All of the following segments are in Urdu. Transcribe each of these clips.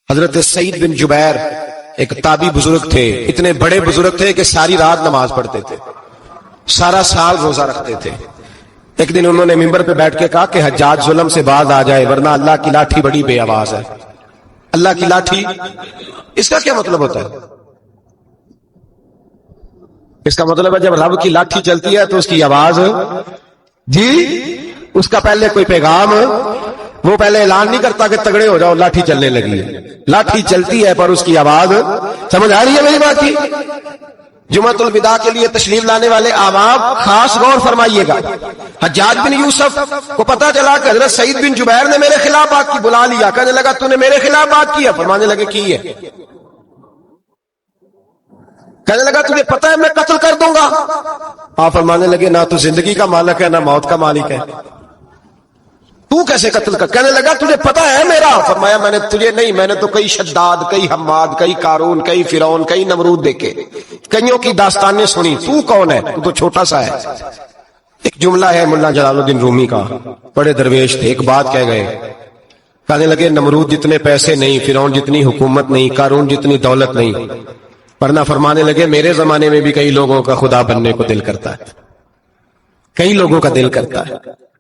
حضرت سعید بن جبیر ایک تابعی بزرگ تھے، اتنے بڑے بزرگ تھے کہ ساری رات نماز پڑھتے تھے، سارا سال روزہ رکھتے تھے۔ ایک دن انہوں نے ممبر پہ بیٹھ کے کہا کہ حجاج ظلم سے باز آ جائے ورنہ اللہ کی لاٹھی بڑی بے آواز ہے۔ اللہ کی لاٹھی، اس کا کیا مطلب ہوتا ہے؟ اس کا مطلب ہے جب رب کی لاٹھی چلتی ہے تو اس کی آواز، جی اس کا پہلے کوئی پیغام، وہ پہلے اعلان نہیں کرتا کہ تگڑے ہو جاؤ لاٹھی چلنے لگی ہے، لاٹھی چلتی ہے پر اس کی آواز، سمجھ آ رہی ہے میری بات کی؟ جمعۃ الوداع کے لیے تشریف لانے والے احباب خاص غور فرمائیے گا۔ حجاج بن یوسف کو پتا چلا کہ حضرت سعید بن جبیر نے میرے خلاف بات کی، بلا لیا، کہنے لگا تو نے میرے خلاف بات کی ہے؟ فرمانے لگے کی ہے۔ کہنے لگا تجھے پتا ہے میں قتل کر دوں گا؟ آپ فرمانے لگے نہ تو زندگی کا مالک ہے نہ موت کا مالک ہے، تو کیسے قتل کر؟ کہنے لگا تجھے پتا ہے میرا؟ فرمایا میں نے تجھے نہیں، میں نے تو کئی شداد، کئی حماد، کئی قارون، کئی فرعون، کئی نمرود دیکھے، کئیوں کی داستانیں سنی، تو کون ہے؟ تو چھوٹا سا ہے۔ ایک جملہ ہے ملا جلال الدین رومی کا، بڑے درویش تھے، ایک بات کہہ گئے، کہنے لگے نمرود جتنے پیسے نہیں، فرعون جتنی حکومت نہیں، قارون جتنی دولت نہیں، ورنہ فرمانے لگے میرے زمانے میں بھی کئی لوگوں کا خدا بننے کو دل کرتا ہے، کئی لوگوں کا دل کرتا ہے،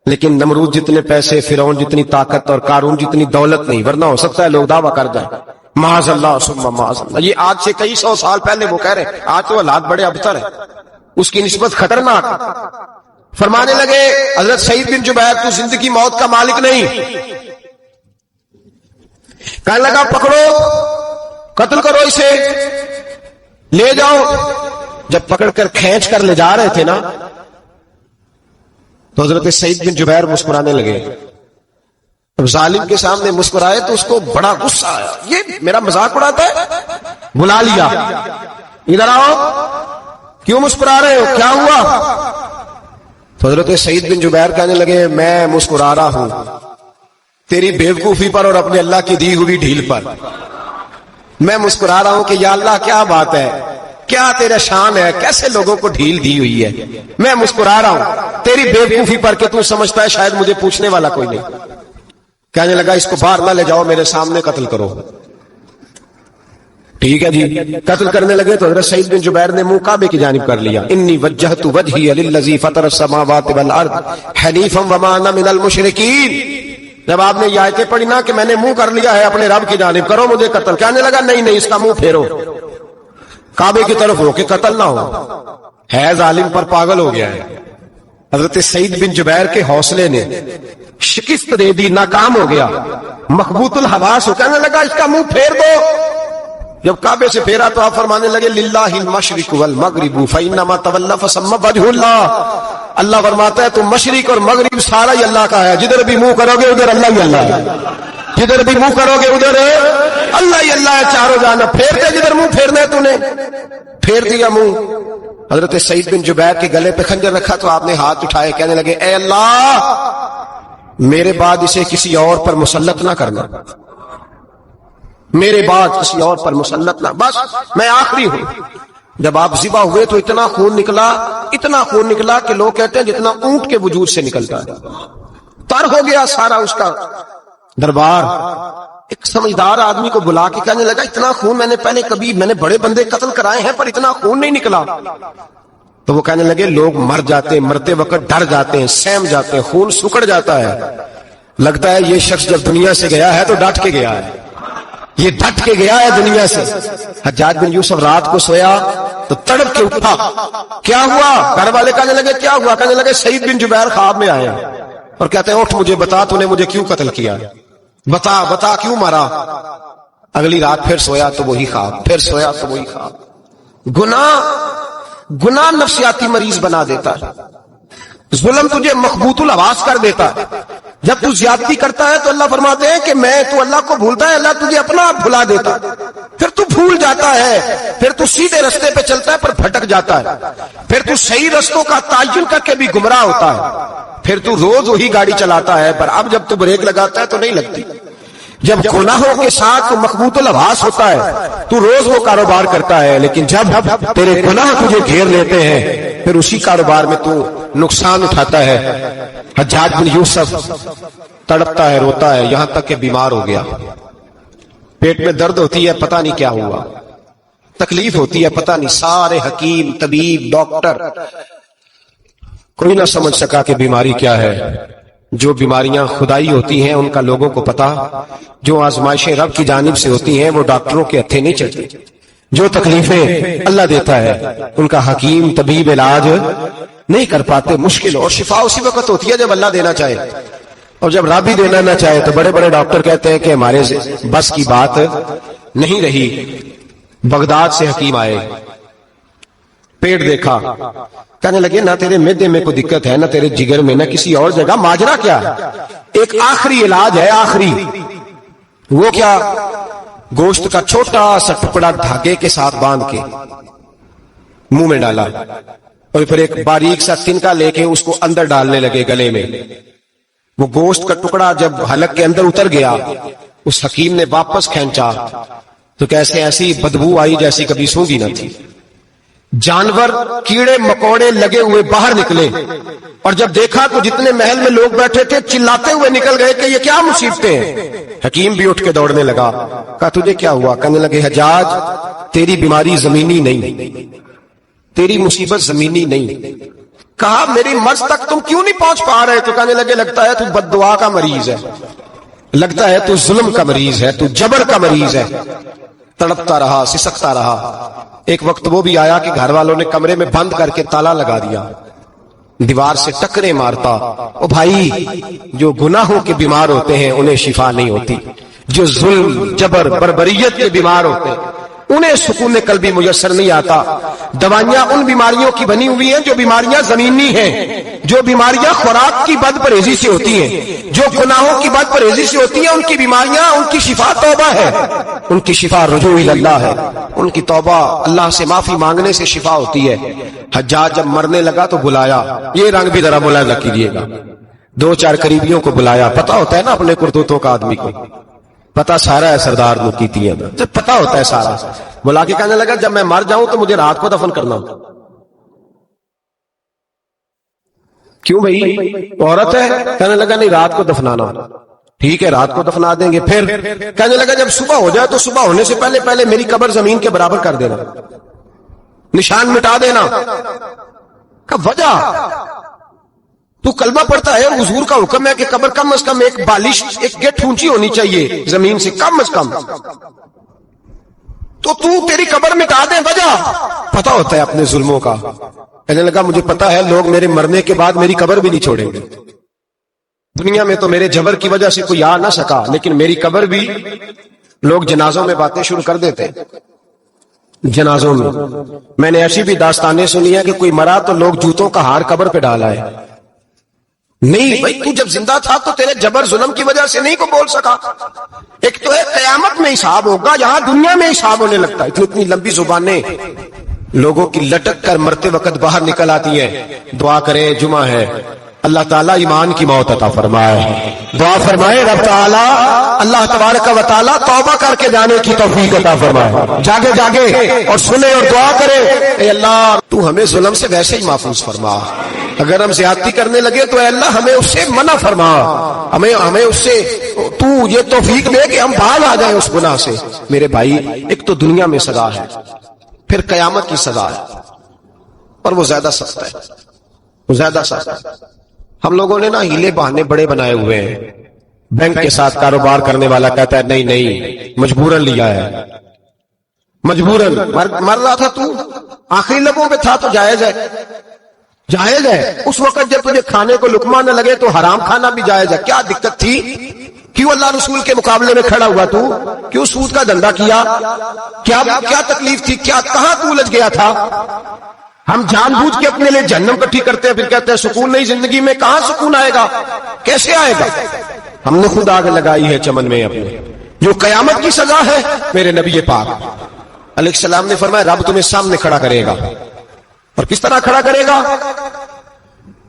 لیکن نمرود جتنے پیسے، فرعون جتنی طاقت اور قارون جتنی دولت نہیں، ورنہ ہو سکتا ہے لوگ دعویٰ کر جائیں معاذ اللہ ثم معاذ اللہ۔ یہ آج سے کئی سو سال پہلے وہ کہہ رہے ہیں، آج تو حالات بڑے ابتر ہیں، اس کی نسبت خطرناک۔ فرمانے لگے حضرت سعید بن جبیر تو زندگی موت کا مالک نہیں۔ کہنے لگا پکڑو، قتل کرو اسے، لے جاؤ۔ جب پکڑ کر کھینچ کر لے جا رہے تھے نا تو حضرت سعید بن جبیر مسکرانے لگے۔ اب ظالم کے سامنے مسکرائے تو اس کو بڑا غصہ آیا، یہ میرا مذاق اڑاتا ہے؟ بلا لیا، ادھر آؤ، کیوں مسکرا رہے ہو، کیا ہوا؟ تو حضرت سعید بن جبیر کہنے لگے میں مسکرا رہا ہوں تیری بیوقوفی پر اور اپنے اللہ کی دی ہوئی ڈھیل پر۔ میں مسکرا رہا ہوں کہ یا اللہ کیا بات ہے، کیا تیرا شان ہے، کیسے لوگوں کو ڈھیل دی ہوئی ہے۔ میں مسکرا رہا ہوں تیری بیوقوفی پر کہ تو سمجھتا ہے شاید مجھے پوچھنے والا کوئی نہیں۔ کہنے لگا اس کو باہر نہ لے جاؤ، میرے سامنے قتل کرو۔ ٹھیک ہے جی، قتل کرنے لگے تو حضرت سعید بن جبیر نے منہ کعبے کی جانب کر لیا، انی وجہت وجہی للذی فطر السماوات والارض حنیفا وما انا من المشرکین۔ جب آپ نے یہ آیتیں پڑھی نا کہ میں نے منہ کر لیا ہے اپنے رب کی جانب، کرو مجھے قتل، کہنے لگا نہیں نہیں، اس کا منہ پھیرو، کعبے کی طرف ہو کہ قتل نہ ہو، ہے ظالم پر پاگل ہو گیا ہے۔ حضرت سعید بن جبیر کے حوصلے نے شکست دے دی، ناکام ہو گیا، مخبوط الحواس ہو، کہنے لگا اس کا منہ پھیر دو۔ جب کعبے سے پھیرا تو آپ فرمانے لگے للہ المشرق والمغرب فانما تولى فثم وجه اللہ۔ اللہ فرماتا ہے تو مشرق اور مغرب سارا ہی اللہ کا ہے، جدھر بھی منہ کرو گے ادھر اللہ ہی اللہ ہے، جدھر بھی منہ کرو گے ادھر اللہ ہی اللہ ہے، چاروں جانا پھیر دے، جدھر منہ پھیرنا ہے تو نے پھیر دیا منہ۔ حضرت سعید بن جبیر کے گلے پہ خنجر رکھا تو آپ نے ہاتھ اٹھائے، کہنے لگے اے اللہ میرے بعد اسے کسی اور پر مسلط نہ کرنا، میرے بعد کسی اور پر مسلط نہ، بس میں آخری ہوں۔ جب آپ ذبح ہوئے تو اتنا خون نکلا کہ لوگ کہتے ہیں جتنا اونٹ کے وجود سے نکلتا ہے، تر ہو گیا سارا اس کا دربار۔ ایک سمجھدار آدمی کو بلا کے کہنے لگا اتنا خون میں نے بڑے بندے قتل کرائے ہیں پر اتنا خون نہیں نکلا۔ تو وہ کہنے لگے لوگ مر جاتے ہیں، مرتے وقت ڈر جاتے ہیں، سہم جاتے ہیں، خون سکڑ جاتا ہے، لگتا ہے یہ شخص جب دنیا سے گیا ہے تو ڈٹ کے گیا ہے، یہ ڈٹ کے گیا ہے دنیا سے۔ حجاج بن یوسف رات کو سویا تو تڑپ کے اٹھا، کیا ہوا؟ گھر والے کہنے لگے کیا ہوا؟ کہنے لگے سعید بن جبیر خواب میں آئے اور کہتے ہیں اٹھ مجھے بتا تو نے مجھے کیوں قتل کیا، بتا کیوں مارا۔ اگلی رات پھر سویا تو وہی خواب، پھر سویا تو وہی خواب۔ گناہ نفسیاتی مریض بنا دیتا ہے، ظلم تجھے مخبوط الحواس کر دیتا ہے۔ جب تو زیادتی کرتا ہے تو اللہ فرماتے ہیں کہ میں تو اللہ کو بھولتا ہے، اللہ تجھے اپنا آپ بھلا دیتا، پھر تو بھول جاتا ہے، پھر تو سیدھے رستے پہ چلتا ہے پر بھٹک جاتا ہے، پھر تو صحیح رستوں کا تعین کر کے بھی گمراہ ہوتا ہے، پھر تو روز وہی گاڑی چلاتا ہے پر اب جب تو بریک لگاتا ہے تو نہیں لگتی۔ جب گناہوں کے ساتھ تو مخبوط الحواس ہوتا ہے تو روز وہ کاروبار کرتا ہے، لیکن جب تیرے گناہ تجھے گھیر لیتے ہیں پھر اسی کاروبار میں تو نقصان اٹھاتا ہے۔ حجاج بن یوسف تڑپتا ہے، روتا ہے، یہاں تک کہ بیمار ہو گیا۔ پیٹ میں درد ہوتی ہے پتہ نہیں کیا ہوا، تکلیف ہوتی ہے پتہ نہیں، سارے حکیم طبیب ڈاکٹر کوئی نہ سمجھ سکا کہ بیماری کیا ہے۔ جو بیماریاں خدائی ہوتی ہیں ان کا لوگوں کو پتا، جو آزمائشیں رب کی جانب سے ہوتی ہیں وہ ڈاکٹروں کے ہتھے نہیں چڑھتی، جو تکلیفیں اللہ دیتا ہے ان کا حکیم طبیب علاج نہیں کر پاتے، مشکل، اور شفا اسی وقت ہوتی ہے جب اللہ دینا چاہے، اور جب رب ہی دینا نہ چاہے تو بڑے بڑے ڈاکٹر کہتے ہیں کہ ہمارے بس کی بات نہیں رہی۔ بغداد سے حکیم آئے، پیٹ دیکھا، کہنے لگے نہ تیرے معدے میں کوئی دقت ہے، نہ تیرے جگر میں، نہ کسی اور جگہ، ماجرا کیا ہے؟ ایک آخری علاج ہے، آخری، وہ کیا؟ گوشت کا چھوٹا سا ٹکڑا دھاگے کے ساتھ باندھ کے منہ میں ڈالا، اور پھر ایک باریک سا تنکا لے کے اس کو اندر ڈالنے لگے گلے میں۔ وہ گوشت کا ٹکڑا جب حلق کے اندر اتر گیا، اس حکیم نے واپس کھینچا تو کیسے ایسی بدبو آئی جیسی کبھی سونگی نہ تھی۔ جانور کیڑے مکوڑے لگے ہوئے باہر نکلے، اور جب دیکھا تو جتنے محل میں لوگ بیٹھے تھے چلاتے ہوئے نکل گئے کہ یہ کیا مصیبتیں ہیں۔ حکیم بھی اٹھ کے دوڑنے لگا، کہا تجھے کیا ہوا؟ کہنے لگے حجاج تیری بیماری زمینی نہیں، تیری مصیبت زمینی نہیں۔ کہا میری مرض تک تم کیوں نہیں پہنچ پا رہے؟ تو کہنے لگے لگتا ہے تو بد دعا کا مریض ہے، لگتا ہے تو ظلم کا مریض ہے، تو جبر کا مریض ہے۔ تڑپتا رہا، سسکتا رہا۔ ایک وقت وہ بھی آیا کہ گھر والوں نے کمرے میں بند کر کے تالا لگا دیا، دیوار سے ٹکرے مارتا۔ او بھائی، جو گناہوں کے بیمار ہوتے ہیں انہیں شفا نہیں ہوتی، جو ظلم جبر بربریت کے بیمار ہوتے ہیں انہیں سکون قلبی میسر نہیں آتا۔ دوائیاں ان بیماریوں کی بنی ہوئی ہیں جو بیماریاں زمینی ہیں، جو بیماریاں خوراک کی بد پرہیزی سے ہوتی ہیں، جو گناہوں کی بد پرہیزی سے ہوتی ہیں، ان کی بیماریاں، ان کی شفا توبہ ہے، ان کی شفا رجوع اللہ ہے، ان کی توبہ اللہ سے معافی مانگنے سے شفا ہوتی ہے۔ حجاج جب مرنے لگا تو بلایا، یہ رنگ بھی ذرا ملاحظہ کیجیے گا، دو چار قریبیوں کو بلایا، پتا ہوتا ہے نا اپنے کرتوتوں کا آدمی کو، پتا سارا ہے سردار مکیتی ہے، جب پتا ہوتا ہے سارا، بلا کے کہنے لگا جب میں مر جاؤں تو مجھے رات کو دفن کرنا۔ کیوں بھائی عورت ہے؟ کہنے لگا نہیں رات کو دفنانا۔ ٹھیک ہے رات کو دفنا دیں گے۔ پھر کہنے لگا جب صبح ہو جائے تو صبح ہونے سے پہلے پہلے میری قبر زمین کے برابر کر دینا، نشان مٹا دینا۔ کہ وجہ تو کلمہ پڑھتا ہے، حضور کا حکم ہے کہ قبر کم از کم ایک بالش، ایک گیٹ اونچی ہونی چاہیے زمین سے کم از کم، تو تیری قبر مٹا دے، وجہ پتا ہوتا ہے اپنے ظلموں کا۔ کہنے لگا مجھے پتا ہے لوگ میرے مرنے کے بعد میری قبر بھی نہیں چھوڑیں گے، دنیا میں تو میرے جبر کی وجہ سے کوئی آ نہ سکا، لیکن میری قبر بھی لوگ جنازوں میں باتیں شروع کر دیتے۔ جنازوں میں نے ایسی بھی داستانیں سنی ہیں کہ کوئی مرا تو لوگ جوتوں کا ہار قبر پہ ڈالا ہے۔ نہیں بھائی تو جب زندہ تھا تو تیرے جبر ظلم کی وجہ سے نہیں کو بول سکا۔ ایک تو ہے قیامت میں حساب ہوگا، یہاں دنیا میں حساب ہونے لگتا ہے۔ اتنی لمبی زبانیں لوگوں کی لٹک کر مرتے وقت باہر نکل آتی ہیں۔ دعا کریں، جمعہ ہے، اللہ تعالیٰ ایمان کی موت عطا فرمائے، دعا فرمائے رب تعالیٰ اللہ تبارک و تعالیٰ توبہ کر کے جانے کی توفیق عطا فرمائے، جاگے جاگے اور سنے اور دعا کرے اے اللہ تو ہمیں ظلم سے ویسے ہی محفوظ فرما، اگر ہم زیادتی کرنے لگے تو اے اللہ ہمیں اس سے منع فرما، ہمیں اس سے تو یہ توفیق دے کہ ہم باہر آ جائیں اس گناہ سے۔ میرے بھائی ایک تو دنیا میں سزا ہے، پھر قیامت کی سزا ہے، اور وہ زیادہ سخت ہے، وہ زیادہ سخت ہے۔ ہم لوگوں نے نا ہیلے بہانے بڑے بنائے ہوئے ہیں۔ بینک کے ساتھ کاروبار کرنے والا کہتا ہے نہیں نہیں مجبوراً لیا ہے، مجبوراً مر رہا تھا تو آخری لبوں پہ تھا تو جائز ہے، جائز ہے۔ اس وقت جب تجھے کھانے کو لقمہ نہ لگے تو حرام کھانا بھی جائز ہے۔ کیا دقت تھی؟ کیوں اللہ رسول کے مقابلے میں کھڑا ہوا تو؟ کیوں سود کا دھندا کیا؟ کیا تکلیف تھی؟ کہاں تو الجھ گیا تھا؟ ہم جان بوجھ کے اپنے لیے جہنم کٹھی کرتے ہیں، پھر کہتے ہیں سکون نہیں زندگی میں۔ کہاں سکون آئے گا؟ کیسے آئے گا؟ ہم نے خود آگ لگائی ہے چمن میں اپنے۔ جو قیامت کی سزا ہے میرے نبی پاک علیہ السلام نے فرمایا رب تمہیں سامنے کھڑا کرے گا، اور کس طرح کھڑا کرے گا؟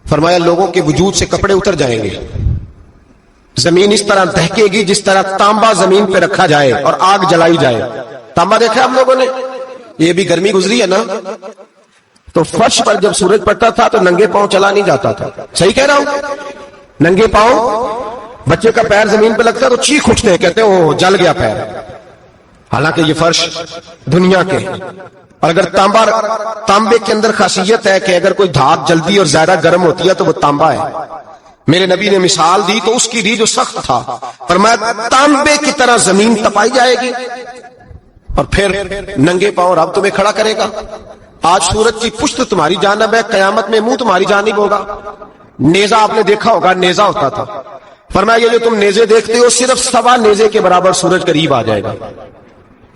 فرمایا لوگوں کے وجود سے کپڑے اتر جائیں گے، زمین اس طرح دہکے گی جس طرح تانبا زمین پہ رکھا جائے اور آگ جلائی جائے۔ تانبا دیکھا ہم لوگوں نے؟ یہ بھی گرمی گزری ہے نا، تو فرش پر جب سورج پڑتا تھا تو ننگے پاؤں چلا نہیں جاتا تھا، صحیح کہہ رہا ہوں؟ ننگے پاؤں، بچے کا پیر زمین پہ لگتا ہے تو چیخ اٹھتے ہیں، کہتے ہیں وہ جل گیا پیر، حالانکہ یہ فرش دنیا کے ہیں. اور اگر تانبے کے اندر خاصیت ہے کہ اگر کوئی دھات جلدی اور زیادہ گرم ہوتی ہے تو وہ تانبا ہے. میرے نبی نے مثال دی تو اس کی ری جو سخت تھا، فرمایا تانبے کی طرح زمین تپائی جائے گی اور پھر ننگے پاؤں رب تمہیں کھڑا کرے گا. آج سورج کی پشت تمہاری جانب ہے، قیامت میں منہ تمہاری جانب ہوگا. نیزہ آپ نے دیکھا ہوگا، نیزہ ہوتا تھا. فرمایا یہ جو تم نیزے دیکھتے ہو صرف 1.25 نیزے کے برابر سورج قریب آ جائے گا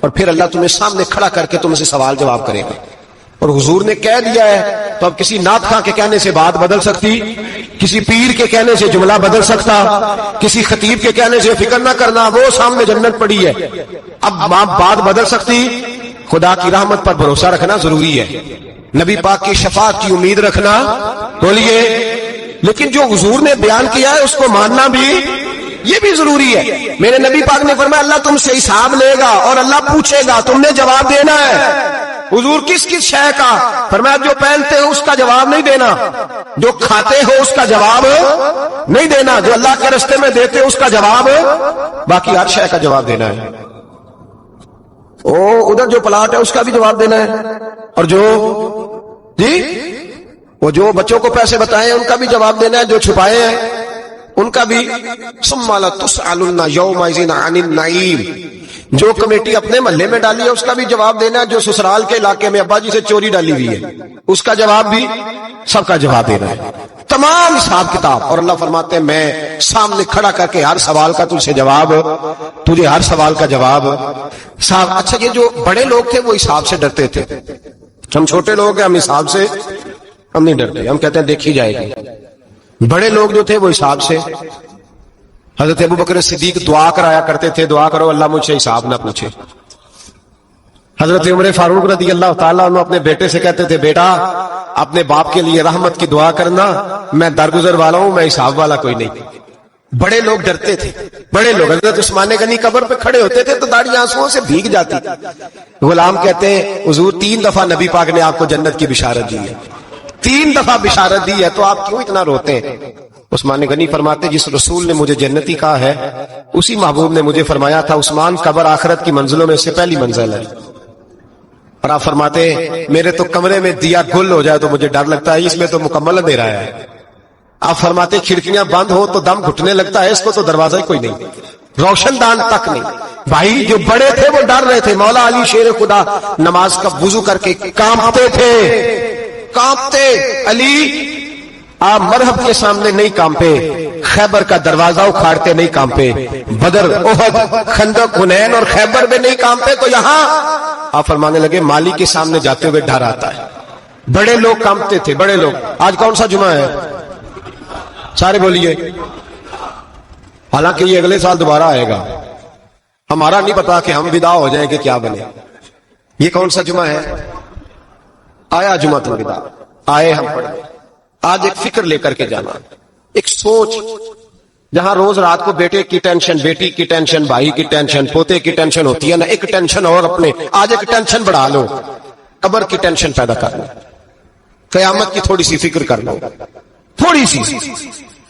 اور پھر اللہ تمہیں سامنے کھڑا کر کے تم سے سوال جواب کرے گا. اور حضور نے کہہ دیا ہے تو اب کسی نعت خواں کے کہنے سے بات بدل سکتی، کسی پیر کے کہنے سے جملہ بدل سکتا، کسی خطیب کے کہنے سے فکر نہ کرنا وہ سامنے جنت پڑی ہے، اب بات بدل سکتی. خدا کی رحمت پر بھروسہ رکھنا ضروری ہے، نبی پاک کی شفاعت کی امید رکھنا. بولیے، لیکن جو حضور نے بیان کیا ہے اس کو ماننا بھی یہ بھی ضروری ہے. میرے نبی پاک نے فرمایا اللہ تم سے حساب لے گا اور اللہ پوچھے گا، تم نے جواب دینا ہے. حضور کس کس شے کا؟ فرمایا جو پہنتے ہو اس کا جواب نہیں دینا، جو کھاتے ہو اس کا جواب نہیں دینا، جو اللہ کے راستے میں دیتے ہو اس کا جواب، باقی ہر شے کا جواب دینا ہے. ادھر جو پلاٹ ہے اس کا بھی جواب دینا ہے، اور جو وہ جو بچوں کو پیسے بتائے ان کا بھی جواب دینا ہے، جو چھپائے ہیں ان کا بھی. ثم لتسألن یومئذ عن النعیم، جو کمیٹی اپنے محلے میں ڈالی ہے اس کا بھی جواب دینا ہے، جو سسرال کے علاقے میں ابا جی سے چوری ڈالی ہوئی ہے اس کا جواب بھی، سب کا جواب دینا ہے، تمام حساب کتاب. اور اللہ فرماتے ہیں میں سامنے کھڑا کر کے ہر سوال کا تجھ سے جواب، تجھے ہر سوال کا جواب. صاحب اچھا یہ جو بڑے لوگ تھے وہ حساب سے ڈرتے تھے، ہم چھوٹے لوگ ہیں ہم حساب سے ہم نہیں ڈرتے، ہم کہتے ہیں دیکھی جائے گی. بڑے لوگ جو تھے وہ حساب سے. حضرت ابوبکر صدیق دعا کرایا کرتے تھے، دعا کرو اللہ مجھ سے حساب نہ پوچھے. حضرت عمر فاروق رضی اللہ تعالیٰ عنہ اپنے بیٹے سے کہتے تھے بیٹا اپنے باپ کے لیے رحمت کی دعا کرنا، میں درگزر والا ہوں، میں حساب والا کوئی نہیں. بڑے لوگ ڈرتے تھے، بڑے لوگ. حضرت عثمان غنی قبر پہ کھڑے ہوتے تھے تو داڑھی آنسوؤں سے بھیگ جاتی. غلام کہتے ہیں حضور 3 دفعہ نبی پاک نے آپ کو جنت کی بشارت دی ہے، 3 دفعہ بشارت دی ہے تو آپ کیوں اتنا روتے ہیں؟ عثمان غنی فرماتے جس رسول نے مجھے جنتی کہا ہے اسی محبوب نے مجھے فرمایا تھا عثمان قبر آخرت کی منزلوں میں سے پہلی منزل ہے. اور آپ فرماتے میرے تو کمرے میں دیا گل ہو جائے تو مجھے ڈر لگتا ہے، اس میں تو مکمل اندھیرا ہے. آپ فرماتے کھڑکیاں بند ہو تو دم گھٹنے لگتا ہے، اس کو تو دروازہ ہی کوئی نہیں، روشن دان تک نہیں. بھائی جو بڑے تھے وہ ڈر رہے تھے. مولا علی شیر خدا نماز کا وضو کر کے کانپتے تھے، کانپتے. علی آپ مرحب کے سامنے نہیں کانپے، خیبر کا دروازہ اکھاڑتے نہیں کانپے، بدر احد خندق حنین اور خیبر میں نہیں کانپے. تو یہاں آپ فرمانے لگے مالی کے سامنے جاتے ہوئے ڈر آتا ہے. بڑے لوگ کانپتے تھے، بڑے لوگ. آج کون سا جمعہ ہے؟ سارے بولیے. حالانکہ یہ اگلے سال دوبارہ آئے گا، ہمارا نہیں پتا کہ ہم ودا ہو جائیں کہ کیا بنے. یہ کون سا جمعہ ہے؟ آیا جمعہ تو ودا آئے ہم پڑھیں. آج ایک فکر لے کر کے جانا، ایک سوچ. جہاں روز رات کو بیٹے کی ٹینشن، بیٹی کی ٹینشن، بھائی کی ٹینشن، پوتے کی ٹینشن ہوتی ہے نا، ایک ٹینشن اور اپنے آج ایک ٹینشن بڑھا لو، قبر کی ٹینشن پیدا کر لو، قیامت کی تھوڑی سی فکر کر لو، تھوڑی سی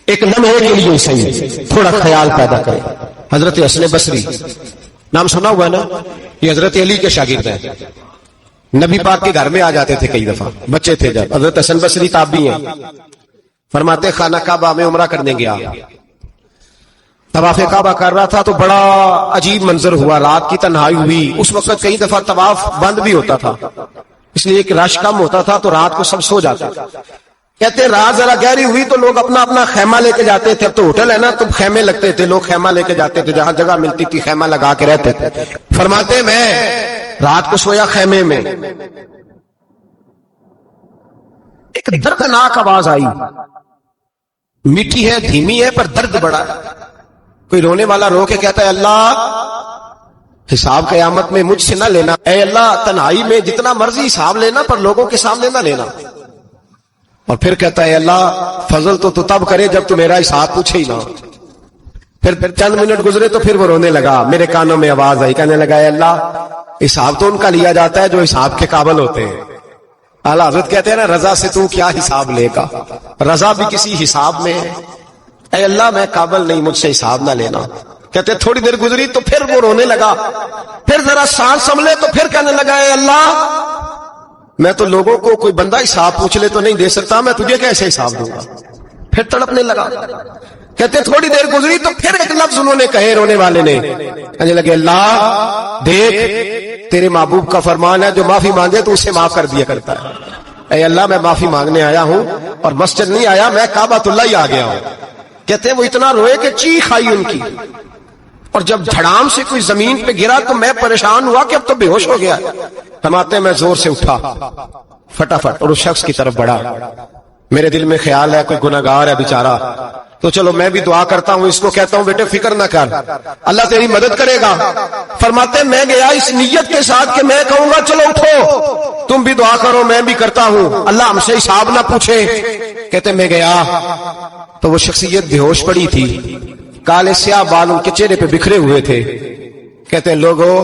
ایک لمحے کے لیے صحیح تھوڑا خیال پیدا کرے. حضرت حسن بصری نام سنا ہوا ہے نا، یہ حضرت علی کے شاگرد ہیں. نبی پاک کے گھر میں آ جاتے تھے کئی دفعہ، بچے تھے جب. حضرت حسن بصری تابعی ہیں. فرماتے خانہ کعبہ میں عمرہ کرنے گیا، طواف کعبہ کر رہا تھا تو بڑا عجیب منظر ہوا. رات کی تنہائی ہوئی، اس وقت کئی دفعہ طواف بند بھی ہوتا تھا اس لیے کہ رش کم ہوتا تھا تو رات کو سب سو جاتے. کہتے رات ذرا گہری ہوئی تو لوگ اپنا اپنا خیمہ لے کے جاتے تھے. اب تو ہوٹل ہے نا تو خیمے لگتے تھے، لوگ خیمہ لے کے جاتے تھے، جہاں جگہ ملتی تھی خیمہ لگا کے رہتے تھے. فرماتے میں رات کو سویا خیمے میں، ایک دردناک آواز آئی، میٹھی ہے دھیمی ہے پر درد بڑا. کوئی رونے والا رو کے کہتا ہے اللہ حساب قیامت میں مجھ سے نہ لینا، اے اللہ تنہائی میں جتنا مرضی حساب لینا پر لوگوں کے سامنے نہ لینا. اور پھر کہتا ہے اللہ فضل تو تب کرے جب تو میرا حساب پوچھے ہی نہ. پھر چند منٹ گزرے تو پھر وہ رونے لگا. میرے کانوں میں آواز آئی، کہنے لگا اے اللہ حساب تو ان کا لیا جاتا ہے جو حساب کے قابل ہوتے ہیں. اعلیٰ حضرت کہتے ہیں نا رضا سے تو کیا حساب لے گا، رضا بھی کسی حساب میں ہے. اے اللہ میں قابل نہیں، مجھ سے حساب نہ لینا. کہتے تھوڑی دیر گزری تو پھر وہ رونے لگا, پھر ذرا سانس سنبھلے تو پھر کہنے لگا اے اللہ میں تو لوگوں کو کوئی بندہ حساب پوچھ لے تو نہیں دے سکتا, میں تجھے کیسے حساب دوں گا. پھر تڑپنے لگا. کہتے تھوڑی دیر گزری تو پھر ایک لفظ انہوں نے کہے رونے والے نے, کہنے لگے اللہ دیکھ تیرے محبوب کا فرمان ہے جو معافی مانگے تو اسے معاف کر دیا کرتا ہے. اے اللہ میں معافی مانگنے آیا ہوں اور مسجد نہیں آیا, میں کعبۃ اللہ ہی آ گیا ہوں. کہتے ہیں وہ اتنا روئے کہ چیخ آئی ان کی, اور جب دھڑام سے کوئی زمین پہ گرا تو میں پریشان ہوا کہ اب تو بے ہوش ہو گیا. فرماتے ہیں میں زور سے اٹھا فٹافٹ اور اس شخص کی طرف بڑھا. میرے دل میں خیال ہے کوئی گناہگار ہے بیچارہ, تو چلو میں بھی دعا کرتا ہوں, اس کو کہتا ہوں بیٹے فکر نہ کر, اللہ تیری مدد کرے گا. فرماتے میں گیا اس نیت کے ساتھ کہ میں کہوں گا چلو اٹھو تم بھی دعا کرو میں بھی کرتا ہوں, اللہ ہم سے حساب نہ پوچھے. کہتے میں گیا تو وہ شخصیت بے ہوش پڑی تھی, کالے سیاہ بال ان کے چہرے پہ بکھرے ہوئے تھے. کہتے ہیں لوگوں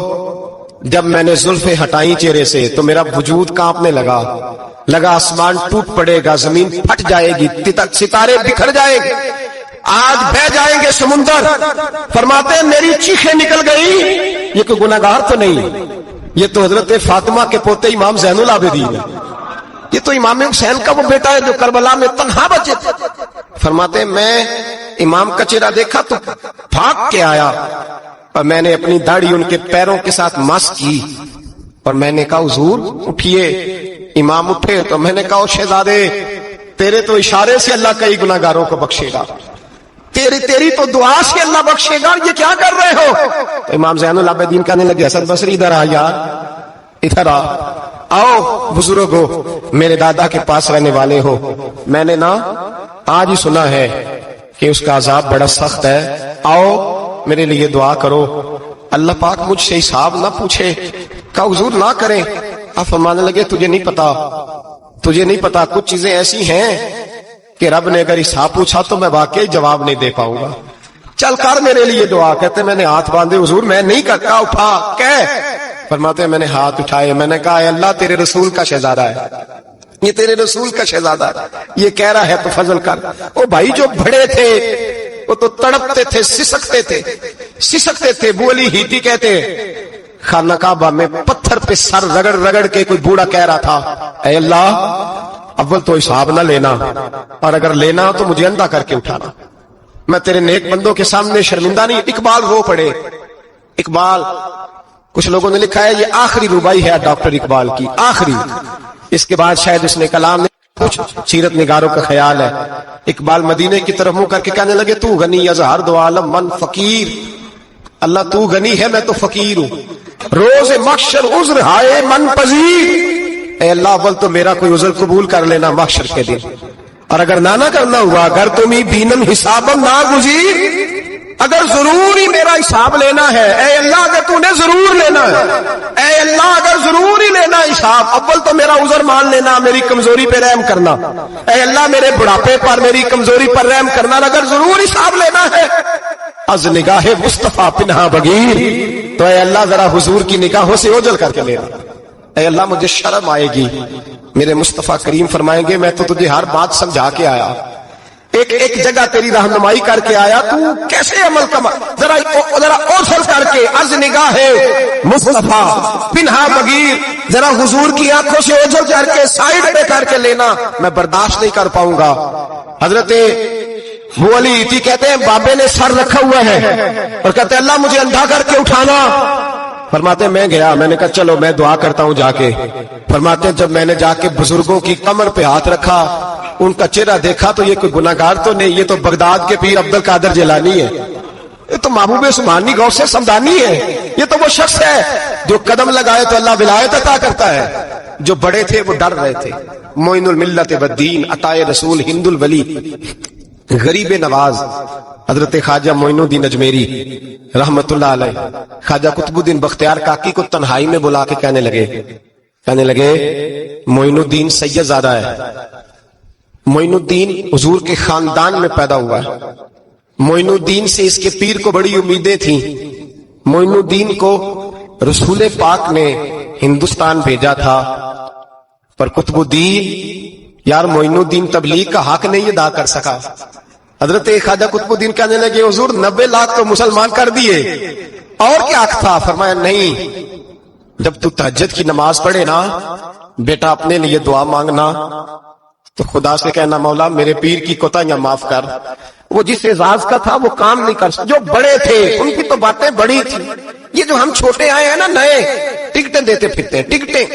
جب میں نے زلفیں ہٹائیں چہرے سے تو میرا وجود کانپنے لگا آسمان ٹوٹ پڑے گا, زمین پھٹ جائے گی, ستارے بکھر جائیں گے, آج بہ جائیں گے سمندر. فرماتے ہیں میری چیخیں نکل گئی, یہ کوئی گناہگار تو نہیں, یہ تو حضرت فاطمہ کے پوتے امام زین العابدین ہے, یہ تو امام حسین کا وہ بیٹا ہے جو کربلا میں تنہا بچے تھے. فرماتے ہیں میں امام کا چہرہ دیکھا تو بھاگ کے آیا اور میں نے اپنی داڑھی ان کے پیروں کے ساتھ مس کی اور میں نے کہا حضور اٹھیے. امام اٹھے تو میں نے کہا شہزادے تیرے تو اشارے سے اللہ کئی گناہگاروں کو بخشے گا, تیری تو دعا سے اللہ بخشے گا, یہ کیا کر رہے ہو؟ تو امام زین العابدین کہنے لگے حسن بصری ادھر آ یار, ادھر آؤ بزرگو, میرے دادا کے پاس رہنے والے ہو, میں نے نا آج ہی سنا ہے کہ اس کا عذاب بڑا سخت ہے, آؤ میرے لیے دعا کرو, اللہ پاک مجھ سے حساب نہ پوچھے. کہا حضور نہ کریں. آپ فرمانے لگے تجھے نہیں پتا کچھ چیزیں ایسی ہیں کہ رب نے اگر حساب پوچھا تو میں واقعی جواب نہیں دے پاؤں گا, چل کر میرے لیے دعا. کہتے میں نے ہاتھ باندھے حضور میں نہیں کرتا, اٹھا فرماتے ہیں میں نے ہاتھ اٹھائے, میں نے کہا اے اللہ تیرے رسول کا شہزادہ ہے, یہ تیرے رسول کا شہزادہ ہے, یہ کہہ رہا ہے تو فضل کر. وہ بھائی جو بڑے تھے وہ تو تڑپتے تھے, سسکتے تھے. ابو علی ہیتی کہتے خانہ کعبہ میں پتھر پہ سر رگڑ رگڑ کے کوئی بوڑھا کہہ رہا تھا اے اللہ اول تو حساب نہ لینا, اور اگر لینا تو مجھے اندھا کر کے اٹھانا, میں تیرے نیک بندوں کے سامنے شرمندہ نہیں. اقبال رو پڑے. اقبال کچھ لوگوں نے لکھا ہے یہ آخری ربائی ہے ڈاکٹر اقبال کی, آخری, اس کے بعد شاید اس نے کلام نے کچھ سیرت نگاروں کا خیال ہے. اقبال مدینے کی طرف منہ کر کے کہنے لگے تو غنی اظہر دو عالم من فقیر, اللہ تو غنی ہے میں تو فقیر ہوں, روز محشر عذر ہائے من پذیر. اے اللہ اول تو میرا کوئی عذر قبول کر لینا محشر کے دن, اور اگر نہ کرنا ہوا اگر تمہیں بینم حسابم نہ گزیر, اگر ضرور ہی میرا حساب لینا ہے اے اللہ, اگر تو نے ضرور لینا ہے اے اللہ, اگر ضرور ہی لینا حساب اول تو میرا عذر مان لینا, میری کمزوری پہ رحم کرنا اے اللہ, میرے بڑھاپے پر میری کمزوری پر رحم کرنا, اگر ضرور حساب لینا ہے از نگاہ مصطفیٰ پنہا بغیر, تو اے اللہ ذرا حضور کی نگاہوں سے اوجھل کر کے لینا. اے اللہ مجھے شرم آئے گی, میرے مصطفیٰ کریم فرمائیں گے میں تو تجھے ہر بات سمجھا کے آیا, ایک جگہ تیری رہنمائی کر کے آیا, تو کیسے عمل کما, ذرا اوجھل کر کے از نگاہ مصطفیٰ پنہا بغیر, ذرا حضور کی آنکھوں سے اوجھل کر کے سائڈ پہ کر کے لینا, میں برداشت نہیں کر پاؤں گا. حضرت وہ علی ایتی کہتے ہیں بابے نے سر رکھا ہوا ہے اور کہتے ہیں اللہ مجھے اندھا کر کے اٹھانا. فرماتے ہیں میں گیا, میں نے کہا چلو میں دعا کرتا ہوں جا کے. فرماتے ہیں جب میں نے جا کے بزرگوں کی کمر پہ ہاتھ رکھا, ان کا چہرہ دیکھا تو یہ کوئی گناہگار تو نہیں, یہ تو بغداد کے پیر عبد القادر جیلانی ہے, یہ تو محبوب سبحانی غوث سمدانی ہے, یہ تو وہ شخص ہے جو قدم لگائے تو اللہ ولایت عطا کرتا ہے. جو بڑے تھے وہ ڈر رہے تھے. معین الملت والدین عطائے رسول ہند الولی غریب نواز حضرت خواجہ معین الدین اجمیری رحمت اللہ علیہ, خواجہ قطب الدین بختیار کاکی کو تنہائی میں بلا کے کہنے لگے معین الدین سید زادہ ہے, معین الدین حضور کے خاندان میں پیدا ہوا ہے, معین الدین سے اس کے پیر کو بڑی امیدیں تھیں, معین الدین کو رسول پاک نے ہندوستان بھیجا تھا, پر قطب الدین یار معین الدین تبلیغ کا حق نہیں ادا کر سکا. حضرت خواجہ قطب الدین کہنے لگے حضور 90 لاکھ تو مسلمان کر دیے، اور کیا حق تھا؟ فرمایا نہیں، جب تو تہجد کی نماز پڑھے نا بیٹا اپنے لیے دعا مانگنا تو خدا سے کہنا مولا میرے پیر کی کوتاہیاں معاف کر۔ وہ جس اعزاز کا تھا وہ کام نہیں کر سکتا، جو بڑے تھے ان کی تو باتیں بڑی تھی، یہ جو ہم چھوٹے آئے ہیں نا نئے، ٹکٹیں دیتے پھرتے ہیں، ٹکٹیں،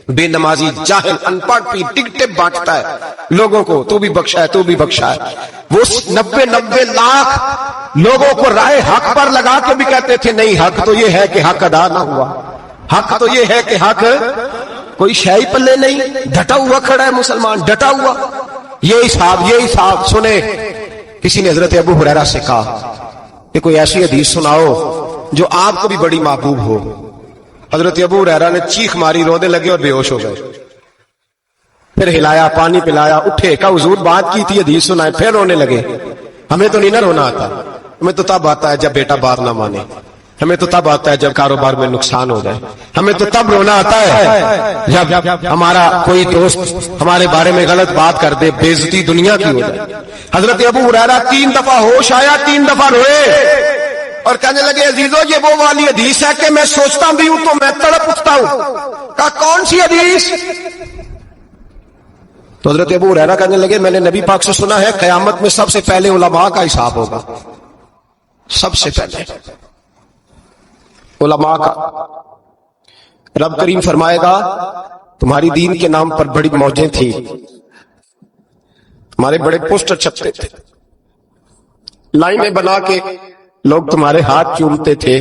بے نمازی جاہل ان پڑھ پی ٹکٹیں بانٹتا ہے لوگوں کو، تو بھی بخشا ہے تو بھی بخشا ہے۔ وہ 90 لاکھ لوگوں کو رائے حق پر لگا کے بھی کہتے تھے نہیں، حق تو یہ ہے کہ حق ادا نہ ہوا، حق تو یہ ہے کہ حق، کوئی شے پلے نہیں، ڈٹا ہوا کھڑا ہے مسلمان، ڈٹا ہوا۔ یہ حساب سنے۔ کسی نے حضرت ابو ہریرہ سے کہا کہ کوئی ایسی حدیث سناؤ جو آپ کو بھی بڑی محبوب ہو۔ حضرت ابو ہریرہ نے چیخ ماری، رونے لگے اور بے ہوش ہو گئے۔ پھر ہلایا، پانی پلایا، اٹھے، کہا حضور بات کی تھی، حدیث سنائے، پھر رونے لگے۔ ہمیں تو نہیں نہ رونا آتا، ہمیں تو تب آتا ہے جب بیٹا بات نہ مانے، ہمیں تو تب آتا ہے جب کاروبار میں نقصان ہو جائے، ہمیں تو تب رونا آتا ہے جب ہمارا کوئی دوست ہمارے بارے میں غلط بات کر دے، بے عزتی دنیا کی ہو جائے۔ حضرت ابو ہریرہ 3 دفعہ ہوش آیا، 3 دفعہ روئے اور کہنے لگے عزیزو یہ وہ والی حدیث ہے کہ میں سوچتا بھی ہوں تو میں تڑپ اٹھتا ہوں۔ کہا کون سی حدیث؟ تو حضرت ابو ہریرہ کہنے لگے میں نے نبی پاک سے سنا ہے قیامت میں سب سے پہلے علماء کا حساب ہوگا، سب سے پہلے علماء کا۔ رب کریم فرمائے گا تمہاری دین کے نام پر بڑی موجیں تھی، تمہارے بڑے پوسٹر چھپتے تھے، لائنیں بنا کے لوگ تمہارے ہاتھ چومتے تھے،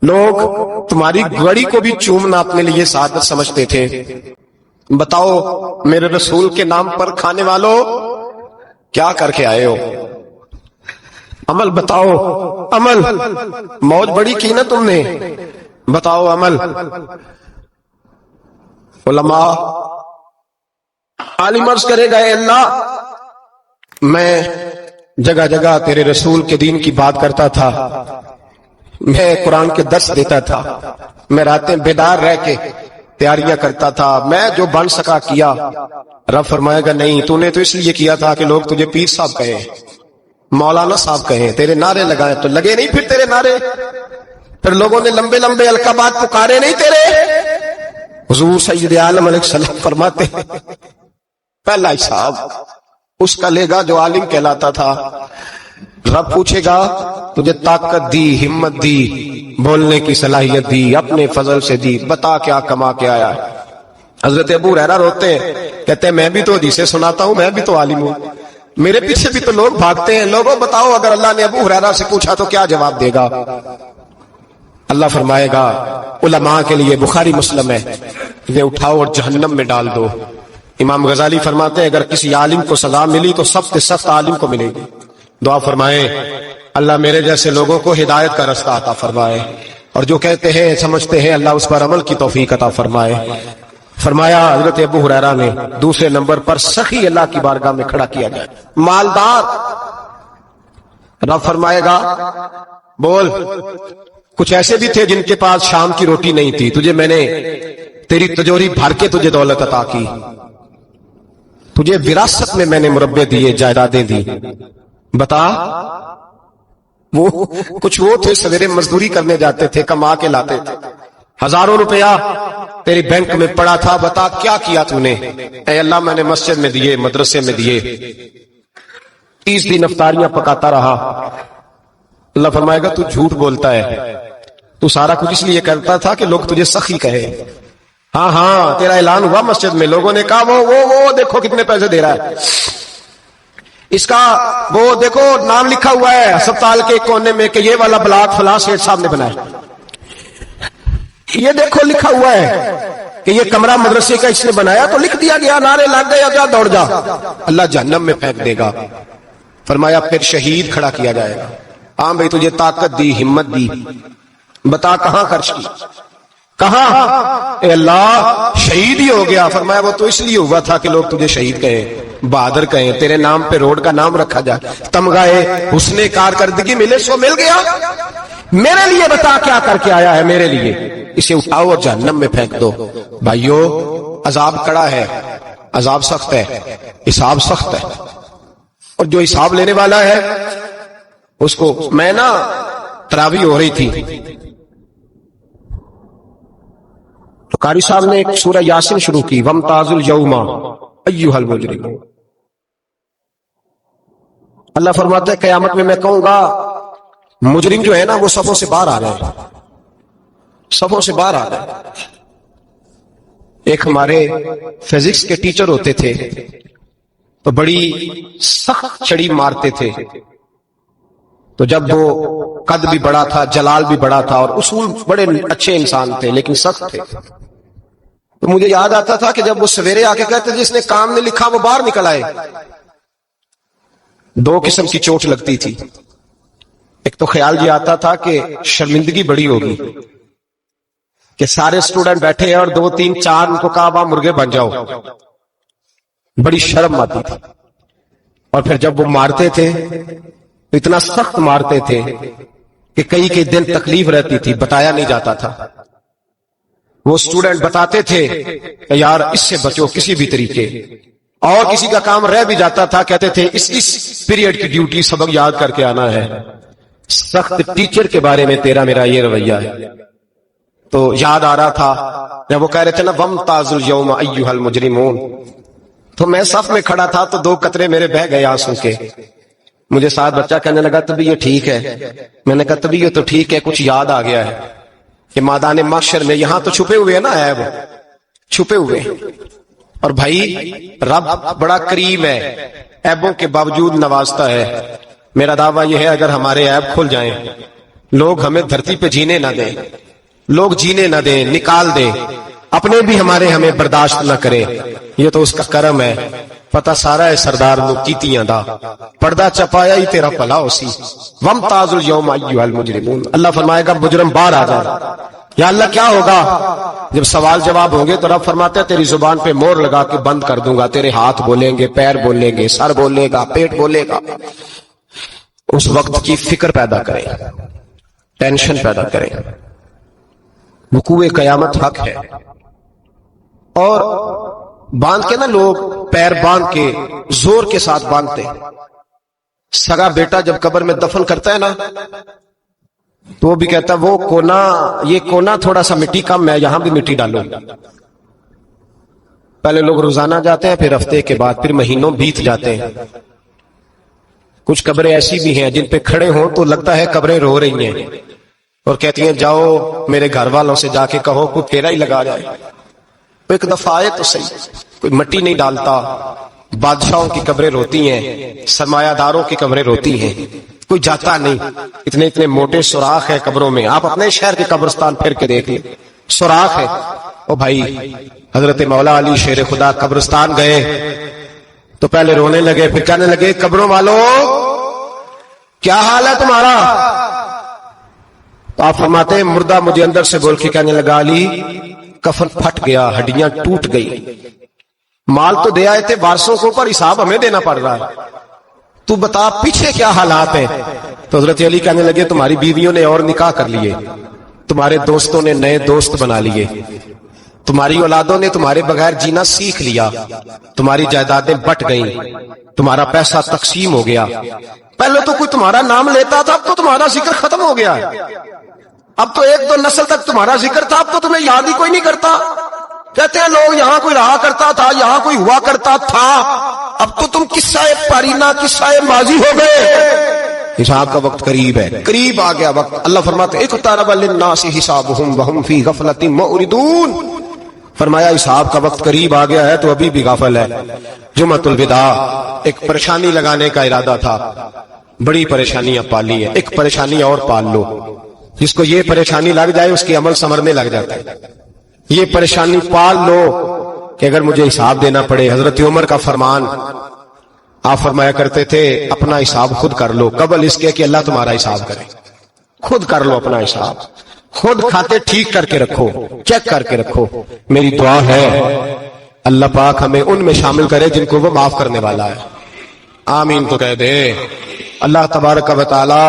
لوگ تمہاری گڑی کو بھی چومنا اپنے لیے سعادت سمجھتے تھے۔ بتاؤ میرے رسول کے نام پر کھانے والوں کیا کر کے آئے ہو؟ عمل بتاؤ، عمل، موج بڑی کی نا تم نے، بتاؤ عمل۔ علماء عالم عرض کرے گا اے اللہ میں جگہ جگہ تیرے رسول کے دین کی بات کرتا تھا، میں قرآن کے درس دیتا تھا، میں راتیں بیدار رہ کے تیاریاں کرتا تھا، میں جو بن سکا کیا۔ رب فرمائے گا نہیں، تو نے تو اس لیے کیا تھا کہ لوگ تجھے پیر صاحب کہیں، مولانا صاحب کہیں، تیرے نعرے لگائے تو لگے نہیں پھر تیرے نعرے، پھر لوگوں نے لمبے لمبے القابات پکارے نہیں تیرے۔ حضور سید عالم علیہ السلام فرماتے ہیں پہلا حساب اس کا لے گا جو عالم کہلاتا تھا۔ رب پوچھے گا تجھے طاقت دی، ہمت دی، بولنے کی صلاحیت دی، اپنے فضل سے دی، بتا کیا کما کے آیا ہے۔ حضرت ابو ہریرہ روتے ہیں، کہتے ہیں میں بھی تو حدیثیں سناتا ہوں، میں بھی تو عالم ہوں، میرے پیچھے بھی تو لوگ بھاگتے ہیں، لوگوں بتاؤ اگر اللہ نے ابو ہریرہ سے پوچھا تو کیا جواب دے گا؟ اللہ فرمائے گا علماء کے لیے بخاری مسلم ہے، انہیں اٹھاؤ اور جہنم میں ڈال دو۔ امام غزالی فرماتے ہیں اگر کسی عالم کو سزا ملی تو سب سے سخت عالم کو ملے گی۔ دعا فرمائے اللہ میرے جیسے لوگوں کو ہدایت کا رستہ عطا فرمائے، اور جو کہتے ہیں سمجھتے ہیں اللہ اس پر عمل کی توفیق عطا فرمائے۔ فرمایا حضرت ابو ہریرہ نے دوسرے نمبر پر سخی اللہ کی بارگاہ میں کھڑا کیا گیا، مالدار۔ رب فرمائے گا بول، کچھ ایسے بھی تھے جن کے پاس شام کی روٹی نہیں تھی، تجھے میں نے تیری تجوری بھر کے تجھے دولت عطا کی، تجھے وراثت میں میں نے مربے دیے، جائیدادیں دی، بتا۔ وہ کچھ وہ تھے سویرے مزدوری کرنے جاتے تھے، کما کے لاتے تھے، ہزاروں روپیہ تیری بینک میں پڑا تھا، بتا کیا کیا تو نے؟ اے اللہ میں نے مسجد میں دیے، مدرسے میں دیے، 30 دن افطاریاں پکاتا رہا۔ اللہ فرمائے گا تو جھوٹ بولتا ہے، تو سارا کچھ اس لیے کرتا تھا کہ لوگ تجھے سخی کہے۔ ہاں ہاں تیرا اعلان ہوا مسجد میں، لوگوں نے کہا وہ دیکھو کتنے پیسے دے رہا ہے، اس کا وہ دیکھو نام لکھا ہوا ہے ہسپتال کے کونے میں کہ یہ والا بلاک فلاں سیٹھ صاحب نے بنایا، یہ دیکھو لکھا ہوا ہے کہ یہ کمرہ مدرسے کا اس نے بنایا، تو لکھ دیا گیا، نعرے لگ گئے، جا دوڑ جا، اللہ جہنم میں پھینک دے گا۔ فرمایا پھر شہید کھڑا کیا جائے گا، ہاں بھئی تجھے طاقت دی، ہمت دی، بتا کہاں خرچ کی، کہاں؟ اے اللہ شہید ہی ہو گیا۔ فرمایا وہ تو اس لیے ہوا تھا کہ لوگ تجھے شہید کہیں، بہادر کہیں، تیرے نام پہ روڈ کا نام رکھا جائے، تمغائے حسن کارکردگی ملے، سو مل گیا۔ میرے لیے بتا کیا کر کے آیا ہے میرے لیے، اسے اٹھاؤ اور جہنم میں پھینک دو۔ بھائیو عذاب کڑا ہے، عذاب سخت ہے، حساب سخت ہے۔ اور جو حساب لینے والا ہے اس کو، میں نا تراویح ہو رہی تھی تو قاری صاحب نے ایک سورہ یاسین شروع کی، وَامْتَازُوا الْيَوْمَ أَيُّهَا الْمُجْرِمُونَ۔ اللہ فرماتا ہے قیامت میں کہوں گا مجرم جو ہے نا وہ صفوں سے باہر آ جائے، صفوں سے باہر آ جائے۔ ایک ہمارے فزکس کے ٹیچر ہوتے تھے تو بڑی سخت چھڑی مارتے تھے، تو جب وہ قد بھی بڑا تھا، جلال بھی بڑا تھا، اور اصول بڑے اچھے انسان تھے لیکن سخت تھے، تو مجھے یاد آتا تھا کہ جب وہ سویرے آ کے کہتے جس نے کام نے لکھا وہ باہر نکل آئے۔ دو قسم کی چوٹ لگتی تھی، ایک تو خیال یہ آتا تھا کہ شرمندگی بڑی ہوگی کہ سارے اسٹوڈنٹ بیٹھے ہیں اور 2 3 4 ان کو کہا وہاں مرغے بن جاؤ، بڑی شرم آتی تھی۔ اور پھر جب وہ مارتے تھے تو اتنا سخت مارتے تھے کہ کئی دن تکلیف رہتی تھی، بتایا نہیں جاتا تھا۔ وہ اسٹوڈنٹ بتاتے تھے کہ یار اس سے بچو کسی بھی طریقے، اور کسی کا کام رہ بھی جاتا تھا کہتے تھے اس پیریڈ کی ڈیوٹی سبق یاد کر کے آنا ہے۔ سخت ٹیچر کے بارے میں تیرا میرا یہ رویہ ہے۔ تو یاد آ رہا تھا جب وہ کہہ رہے تھے نا وَامْتَازُوا الْيَوْمَ أَيُّهَا الْمُجْرِمُونَ، تو میں صف میں کھڑا تھا تو 2 قطرے میرے بہہ گئے آنسو کے۔ مجھے ساتھ بچہ کہنے لگا تبھی یہ ٹھیک ہے، میں نے کہا تبھی یہ تو ٹھیک ہے، کچھ یاد آ گیا ہے کہ میدان محشر میں یہاں تو چھپے ہوئے ہیں نا عیب، چھپے ہوئے، اور بھائی رب بڑا کریم ہے، عیبوں کے باوجود نوازتا ہے۔ میرا دعویٰ یہ ہے اگر ہمارے عیب کھل جائیں، لوگ ہمیں دھرتی پہ جینے نہ دیں، لوگ جینے نہ دیں، نکال دیں، اپنے بھی ہمیں برداشت نہ کریں، یہ تو اس کا کرم ہے۔ پتہ سارا ہے سردار نو کیتیاں دا، پردہ چپایا ہی تیرا بھلا ہو سی۔ وَامْتَازُوا الْيَوْمَ أَيُّهَا الْمُجْرِمُونَ، اللہ فرمائے گا مجرم باہر آ جائے۔ یا اللہ کیا ہوگا جب سوال جواب ہوں گے تو رب فرماتا ہے تیری زبان پہ مور لگا کے بند کر دوں گا، تیرے ہاتھ بولیں گے، پیر بولیں گے، سر بولے گا، پیٹ بولے گا۔ اس وقت کی فکر پیدا کریں، ٹینشن پیدا کریں۔ وقوع قیامت حق ہے، اور باندھ کے نا لوگ پیر باندھ کے زور کے ساتھ باندھتے ہیں۔ سگا بیٹا جب قبر میں دفن کرتا ہے نا تو وہ بھی کہتا ہے وہ کونا، یہ کونا تھوڑا سا مٹی کم ہے، یہاں بھی مٹی ڈالو۔ پہلے لوگ روزانہ جاتے ہیں، پھر ہفتے کے بعد، پھر مہینوں بیت جاتے ہیں۔ کچھ قبریں ایسی بھی ہیں جن پہ کھڑے ہوں تو لگتا ہے قبریں رو رہی ہیں اور کہتی ہیں جاؤ میرے گھر والوں سے جا کے کہو کوئی پھیرا ہی لگا جائے۔ تو ایک دفعہ آئے تو صحیح، کوئی مٹی نہیں ڈالتا۔ بادشاہوں کی قبریں روتی ہیں، سرمایہ داروں کی قبریں روتی ہیں، کوئی جاتا نہیں۔ اتنے موٹے سوراخ ہے قبروں میں، آپ اپنے شہر کے قبرستان پھر کے دیکھ لیں، سوراخ ہے۔ او بھائی حضرت مولا علی شیر خدا قبرستان گئے تو پہلے رونے لگے، پھر کہنے لگے قبروں والوں کیا حال ہے تمہارا؟ تو آپ فرماتے ہیں مردہ مجھے اندر سے بول کے کہنے لگا علی کفن پھٹ گیا، ہڈیاں ٹوٹ گئی، مال تو دے آئے تھے وارثوں کو پر حساب ہمیں دینا پڑ رہا ہے، تو بتا پیچھے کیا حالات ہیں؟ تو حضرت علی کہنے لگے تمہاری بیویوں نے اور نکاح کر لیے، تمہارے دوستوں نے نئے دوست بنا لیے، تمہاری اولادوں نے تمہارے بغیر جینا سیکھ لیا، تمہاری جائیدادیں بٹ گئیں، تمہارا پیسہ تقسیم ہو گیا۔ پہلے تو کوئی تمہارا نام لیتا تھا، اب تو تمہارا ذکر ختم ہو گیا، اب تو 1 2 نسل تک تمہارا ذکر تھا، اب تو تمہیں یاد ہی کوئی نہیں کرتا۔ کہتے ہیں لوگ یہاں کوئی رہا کرتا تھا، یہاں کوئی ہوا کرتا تھا، اب تو تم قصہ پارینہ، قصہ ماضی ہو گئے۔ حساب کا وقت قریب ہے، قریب آ گیا وقت۔ اللہ فرماتے ہیں اقترب للناس حسابهم وهم فی غفلۃ معرضون، فرمایا حساب کا وقت قریب آ گیا ہے تو ابھی بھی غافل ہے۔ جمعۃ الوداع ایک پریشانی لگانے کا ارادہ تھا، بڑی پریشانیاں پالی ہیں، ایک پریشانی اور پال لو، جس کو یہ پریشانی لگ جائے اس کی عمل سنورنے لگ جاتا ہے۔ یہ پریشانی پال لو کہ اگر مجھے حساب دینا پڑے، حضرت عمر کا فرمان، آپ فرمایا کرتے تھے اپنا حساب خود کر لو قبل اس کے کہ اللہ تمہارا حساب کرے۔ خود کر لو اپنا حساب، خود کھاتے ٹھیک کر کے رکھو، چیک کر کے رکھو۔ میری دعا ہے اللہ پاک ہمیں ان میں شامل کرے جن کو وہ معاف کرنے والا ہے، آمین تو کہہ دے۔ اللہ تبارک و تعالی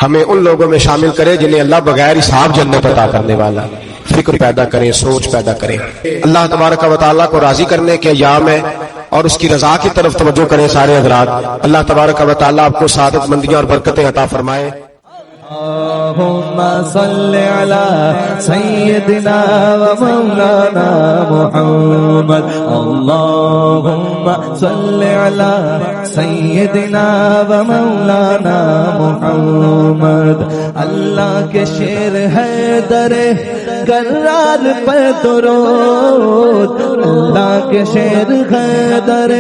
ہمیں ان لوگوں میں شامل کرے جنہیں اللہ بغیر حساب جنت عطا کرنے والا۔ فکر پیدا کریں، سوچ پیدا کریں۔ اللہ تبارک و تعالی کو راضی کرنے کے ایام ہے، اور اس کی رضا کی طرف توجہ کریں سارے حضرات. اللہ تبارک و تعالیٰ آپ کو سعادت مندیاں اور برکتیں عطا فرمائے. اللهم صل على سيدنا ومولانا محمد. اللهم صل على سيدنا ومولانا محمد. اللہ کے شیر ہے در کرار پر درود. اللہ کے شیر ہے در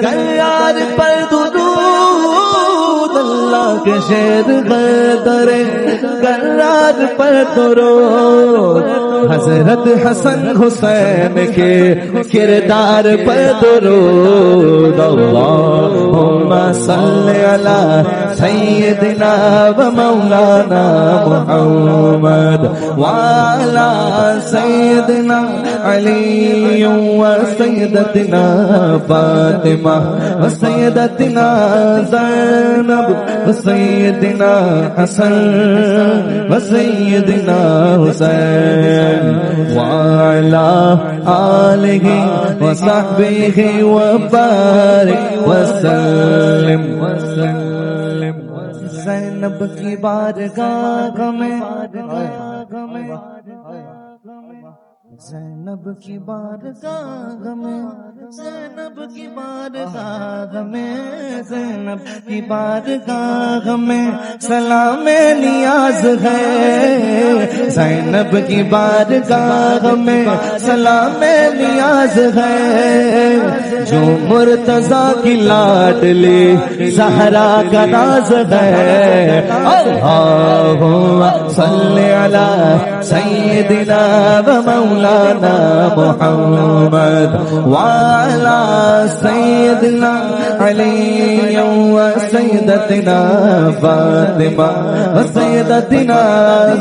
کرار پر درود. اللہ کے شیر غدر کرار پر درود. حضرت حسن حسین کے کردار پر درود. اللہم صلی علی سیدنا و مولانا محمد وعلی سیدنا علی و سیدتنا فاطمہ و سیدتنا زینب و سیدنا حسن و سیدنا حسین وعلى آله وصحبه وبارك وسلم. زینب کی بارگاہ میں زینب کی بارگاہ میں زینب کی بارگاہ میں زینب کی بارگاہ میں سلام نیاز ہے. زینب کی بارگاہ میں سلام نیاز ہے. جو مرتضیٰ کی لاڈلی زہرا کا ناز ہے. اللہم صلی علی سیدنا و مولانا محمد وعلى سيدنا علي وسيدتنا فاطمة وسيدتنا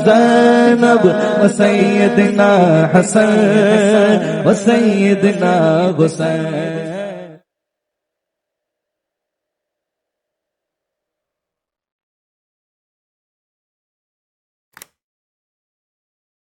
زينب وسيدنا حسن وسيدنا حسين.